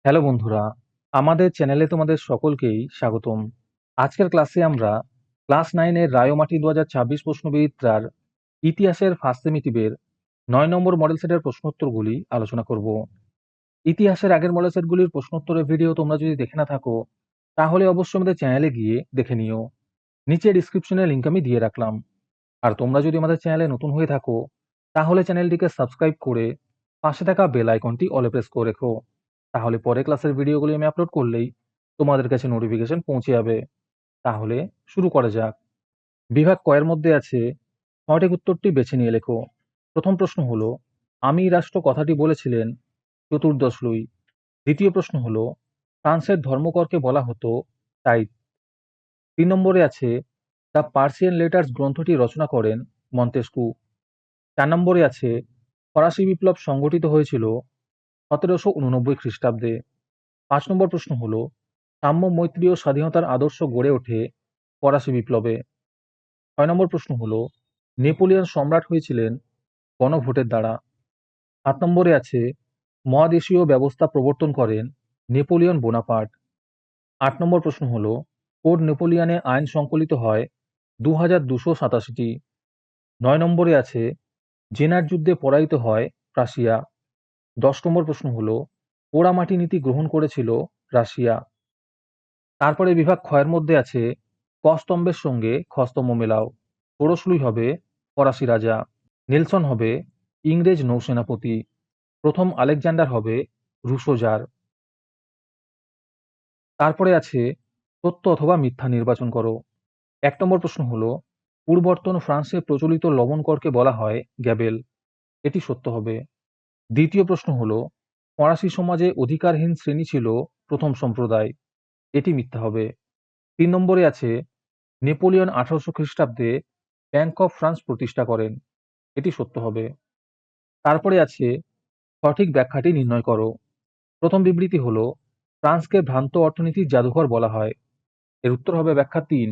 Hello বন্ধুরা, আমাদের চ্যানেলে তোমাদের সকলকেই স্বাগতম। আজকের ক্লাসে আমরা ক্লাস 9 এর রায়মাটি 2026 প্রশ্নবিচিত্রার ইতিহাসের ফার্স্ট সেমিটিভের 9 নম্বর মডেল সেটের প্রশ্নোত্তরগুলি আলোচনা করব। ইতিহাসের আগের মডেল সেটগুলির প্রশ্নোত্তরের ভিডিও তোমরা যদি দেখে না থাকো, তাহলে অবশ্যই আমাদের চ্যানেলে গিয়ে দেখে নিও। নিচে ডিসক্রিপশনে লিংক আমি দিয়ে রাখলাম। আর তোমরা যদি আমাদের চ্যানেলে নতুন হয়ে থাকো, তাহলে চ্যানেলটিকে সাবস্ক্রাইব করে পাশে থাকা বেল আইকনটি অলে প্রেস করে রেখো। তাহলে পরে ক্লাসের ভিডিওগুলি আমি আপলোড করলেই তোমাদের কাছে নোটিফিকেশন পৌঁছে যাবে। তাহলে শুরু করা যাক। বিভাগ কয়ের মধ্যে আছে সঠিক উত্তরটি বেছে নিয়ে লেখো। প্রথম প্রশ্ন হলো, আমি রাষ্ট্র কথাটি বলেছিলেন চতুর্দশ লুই। দ্বিতীয় প্রশ্ন হলো, ফ্রান্সের ধর্মকরকে বলা হতো টাইট। 3 নম্বরে আছে দ্য পার্সিয়ান লেটার্স গ্রন্থটি রচনা করেন মন্তেস্কু। 4 নম্বরে আছে ফরাসি বিপ্লব সংগঠিত হয়েছিল 1789 খ্রিস্টাব্দে। 5 নম্বর প্রশ্ন হলো, সাম্য মৈত্রী ও স্বাধীনতার আদর্শ গড়ে ওঠে ফরাসি বিপ্লবে। 6 নম্বর প্রশ্ন হলো, নেপোলিয়ন সম্রাট হয়েছিলেন গণভোটের দ্বারা। 7 নম্বরে আছে মহাদেশীয় ব্যবস্থা প্রবর্তন করেন নেপোলিয়ন বোনাপার্ট। 8 নম্বর প্রশ্ন হলো, কোড নেপোলিয়নে আইন সংকলিত হয় 2287টি। 9 নম্বরে আছে জেনার যুদ্ধে পরাজিত হয় প্রাশিয়া। 10 নম্বর প্রশ্ন হলো, পোড়ামাটি নীতি গ্রহণ করেছিল রাশিয়া। তারপরে বিভাগ ক্ষয়ের মধ্যে আছে ক স্তম্ভের সঙ্গে খ স্তম্ভ মেলাও। ষোড়শলুই হবে ফরাসি রাজা, নেলসন হবে ইংরেজ নৌসেনাপতি, প্রথম আলেকজান্ডার হবে রুশো জার। তারপরে আছে সত্য অথবা মিথ্যা নির্বাচন করো। 1 নম্বর প্রশ্ন হলো, পূর্বর্তন ফ্রান্সে প্রচলিত লবণ করকে বলা হয় গ্যাবেল। এটি সত্য হবে। দ্বিতীয় প্রশ্ন হলো, ফরাসি সমাজে অধিকারহীন শ্রেণী ছিল প্রথম সম্প্রদায়। এটি মিথ্যা হবে। 3 নম্বরে আছে নেপোলিয়ন 1800 খ্রিস্টাব্দে ব্যাংক অফ ফ্রান্স প্রতিষ্ঠা করেন। এটি সত্য হবে। তারপরে আছে সঠিক ব্যাখ্যাটি নির্ণয় করো। প্রথম বিবৃতি হলো, ফ্রান্সকে ভ্রান্ত অর্থনীতির জাদুঘর বলা হয়। এর উত্তর হবে ব্যাখ্যা 3,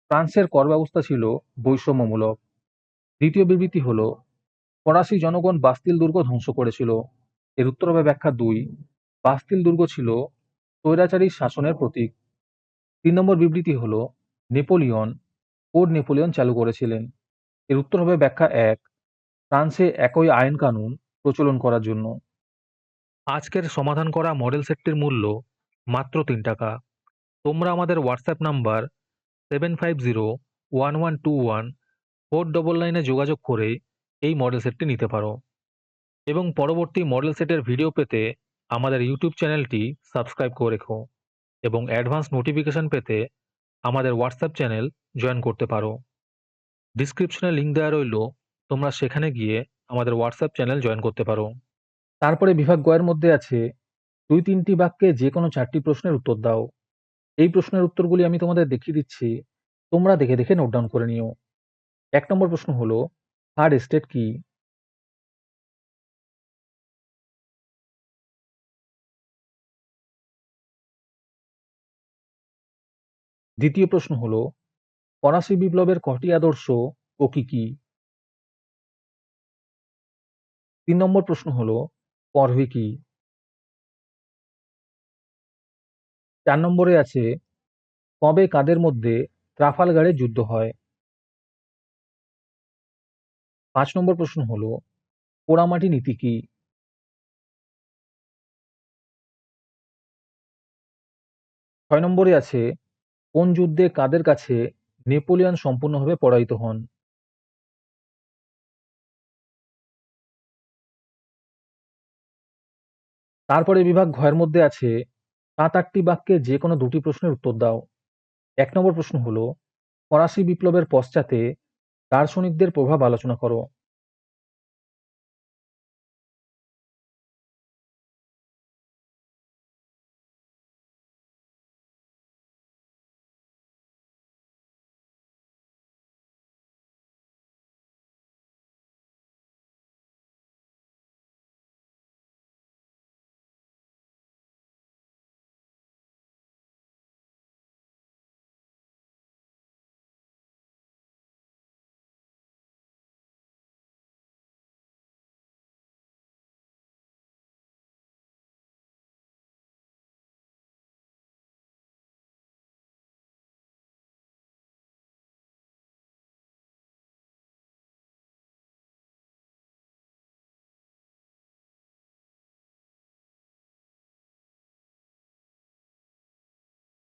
ফ্রান্সের কর ব্যবস্থা ছিল বৈষম্যমূলক। দ্বিতীয় বিবৃতি হলো, ফরাসি জনগণ বাস্তিল দুর্গ ধ্বংস করেছিল। এর উত্তর হবে ব্যাখ্যা 2, বাস্তিল দুর্গ ছিল স্বৈরাচারী শাসনের প্রতীক। 3 নম্বর বিবৃতি হলো, নেপোলিয়ন কোড নেপোলিয়ন চালু করেছিলেন। এর উত্তর হবে ব্যাখ্যা 1, ফ্রান্সে একই আইন কানুন প্রচলন করার জন্য। আজকের সমাধান করা মডেল সেটটির মূল্য মাত্র 3 টাকা। তোমরা আমাদের হোয়াটসঅ্যাপ নাম্বার 7501121499 যোগাযোগ করে এই মডেল সেটটি নিতে পারো এবং পরবর্তী মডেল সেটের ভিডিও পেতে আমাদের ইউটিউব চ্যানেলটি সাবস্ক্রাইব করে রেখো এবং অ্যাডভান্স নোটিফিকেশন পেতে আমাদের হোয়াটসঅ্যাপ চ্যানেল জয়েন করতে পারো। ডিসক্রিপশনে লিংক দেওয়া রইল, তোমরা সেখানে গিয়ে আমাদের হোয়াটসঅ্যাপ চ্যানেল জয়েন করতে পারো। তারপরে বিভাগ গয়ের মধ্যে আছে 2-3টি বাক্যে যে কোনো 4টি প্রশ্নের উত্তর দাও। এই প্রশ্নের উত্তরগুলি আমি তোমাদের দেখিয়ে দিচ্ছি, তোমরা দেখে দেখে নোট ডাউন করে নিও। 1 নম্বর প্রশ্ন হলো, থার্ড এস্টেট কি? দ্বিতীয় প্রশ্ন হলো, ফরাসি বিপ্লবের কটি আদর্শ ও কি কি? 3 নম্বর প্রশ্ন হলো, করভি কি? 4 নম্বরে আছে কবে কাদের মধ্যে ট্রাফালগারে যুদ্ধ হয়? 5 নম্বর প্রশ্ন হলো, পোড়ামাটি নীতি কি? 6 নম্বরে আছে কোন যুদ্ধে কাদের কাছে নেপোলিয়ন সম্পূর্ণভাবে পরাজিত হন? তারপরে বিভাগ ঘয়ের মধ্যে আছে 7-8টি বাক্যে যে কোনো 2টি প্রশ্নের উত্তর দাও। 1 নম্বর প্রশ্ন হলো, ফরাসি বিপ্লবের পশ্চাতে দার্শনিকদের প্রভাব আলোচনা করো।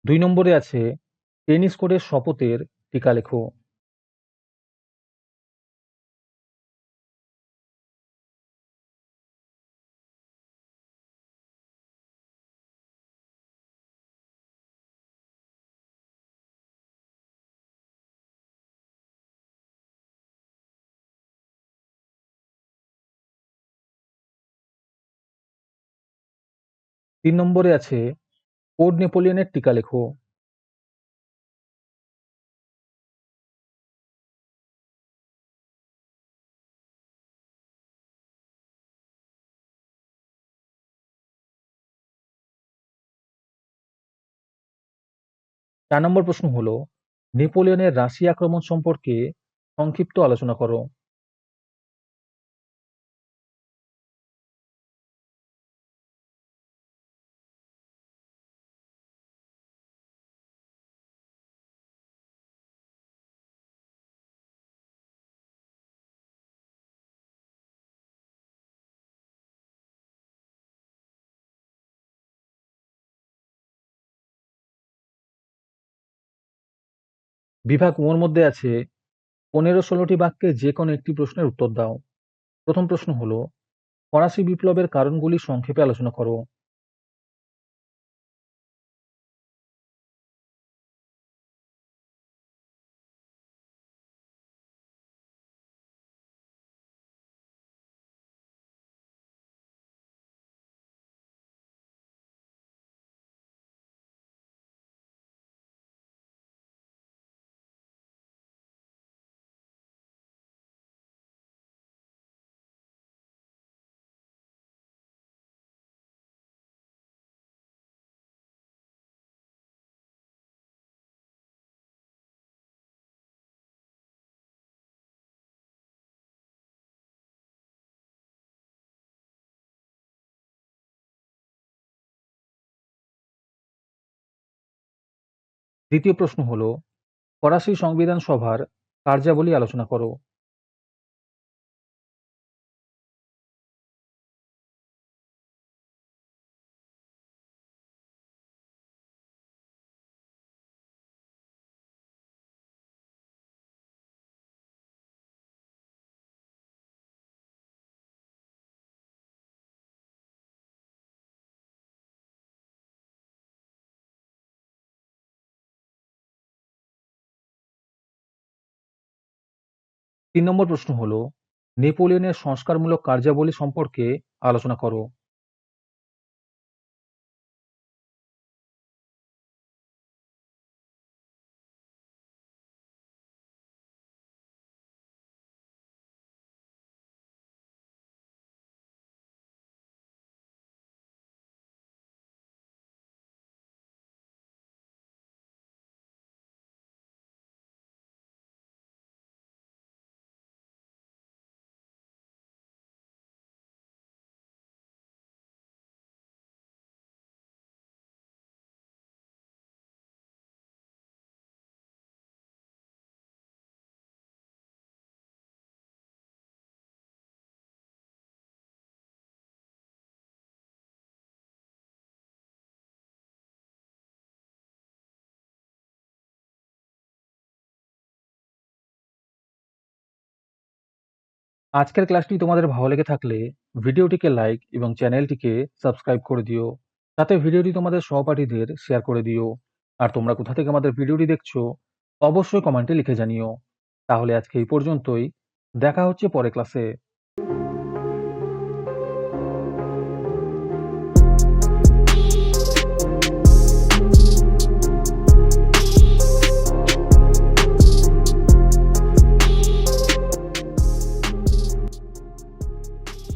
2 নম্বরে আছে টেনিস কোর্টের শপথের টিকা লেখো। 3 নম্বরে আছে কোড নেপোলিয়নের টিকা লেখো। 4 নম্বর প্রশ্ন হলো নেপোলিয়নের রাশিয়া আক্রমণ সম্পর্কে সংক্ষিপ্ত আলোচনা করো। 'বিভাগ ও' এর মধ্যে আছে 15-16টি বাক্যে যে কোনো একটি প্রশ্নের উত্তর দাও। প্রথম প্রশ্ন হলো ফরাসি বিপ্লবের কারণগুলি সংক্ষেপে আলোচনা করো। দ্বিতীয় প্রশ্ন হলো ফরাসি সংবিধান সভার কার্যাবলী আলোচনা করো। 3 নম্বর প্রশ্ন হলো নেপোলিয়নের সংস্কারমূলক কার্যাবলী সম্পর্কে আলোচনা করো। 'আজকের ক্লাসটি তোমাদের ভালো লেগে থাকলে ভিডিওটিকে লাইক এবং চ্যানেলটিকে সাবস্ক্রাইব করে দিও। সাথে ভিডিওটি তোমাদের সহপাঠীদের শেয়ার করে দিও। আর তোমরা কোথা থেকে আমাদের ভিডিওটি দেখছো অবশ্যই কমেন্টে লিখে জানিও। তাহলে আজকে এই পর্যন্তই। দেখা হচ্ছে পরের ক্লাসে।